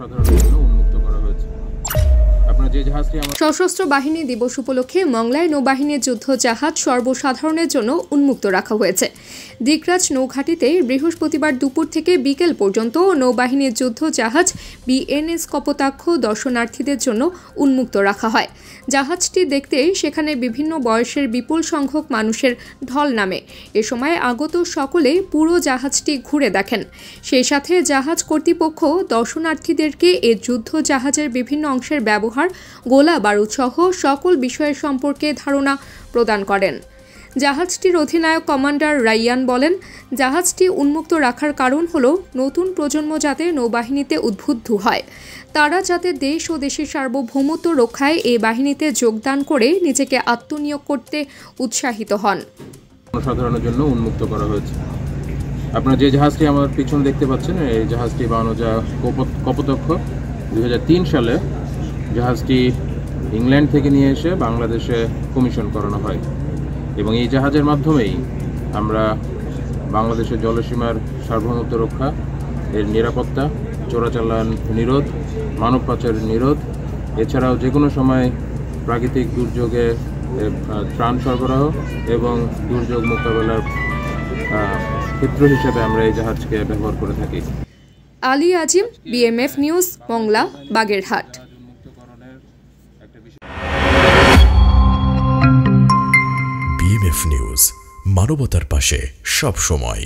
জনসাধারণের জন্য উন্মুক্ত করা হয়েছে। সশস্ত্র বাহিনী দিবস উপলক্ষে মংলায় নৌবাহিনীর যুদ্ধ জাহাজ সর্বসাধারণের জন্য উন্মুক্ত রাখা হয়েছে। দিকরাজ নৌঘাটিতে বৃহস্পতিবার দুপুর থেকে বিকেল পর্যন্ত নৌবাহিনীর যুদ্ধ জাহাজ বিএনএস কপোতাক্ষ দর্শনার্থীদের জন্য উন্মুক্ত রাখা হয়। জাহাজটি দেখতে সেখানে বিভিন্ন বয়সের বিপুল সংখ্যক মানুষের ঢল নামে। এ সময় আগত সকলে পুরো জাহাজটি ঘুরে দেখেন। সেই সাথে জাহাজ কর্তৃপক্ষ দর্শনার্থীদেরকে এ যুদ্ধ জাহাজের বিভিন্ন অংশের ব্যবহার, গোলা বারুদ সহ সকল বিষয়ের সম্পর্কে ধারণা প্রদান করেন। জাহাজটির অধিনায়ক কমান্ডার রাইয়ান বলেন, জাহাজটি উন্মুক্ত রাখার কারণ হল নতুন প্রজন্ম যাতে নৌবাহিনীতে উদ্বুদ্ধ হয়, তারা যাতে দেশ ও দেশের সার্বভৌমত্ব রক্ষায় এই বাহিনীতে যোগদান করে নিজেকে আত্মনিয়োগ করতে উৎসাহিত হন। জনসাধারণের জন্য উন্মুক্ত করা হয়েছে। আপনারা যে জাহাজটি আমার পিছনে দেখতে পাচ্ছেন, এই জাহাজটি বানজা কপোতাক্ষ 2003 সালে জাহাজটি ইংল্যান্ড থেকে নিয়ে এসে বাংলাদেশে কমিশন করানো হয় এবং এই জাহাজের মাধ্যমেই আমরা বাংলাদেশের জলসীমার সার্বভৌমত্ব রক্ষা, এর নিরাপত্তা, চোরাচালান নিরোধ, মানব পাচার নিরোধ, এছাড়াও যে কোনো সময় প্রাকৃতিক দুর্যোগে ত্রাণ সরবরাহ এবং দুর্যোগ মোকাবেলার ক্ষেত্র হিসেবে আমরা এই জাহাজকে ব্যবহার করে থাকি। Ali Azim, BMF news, Mongla, Bagerhat. BMF news, মানবতার পাশে সব সময়।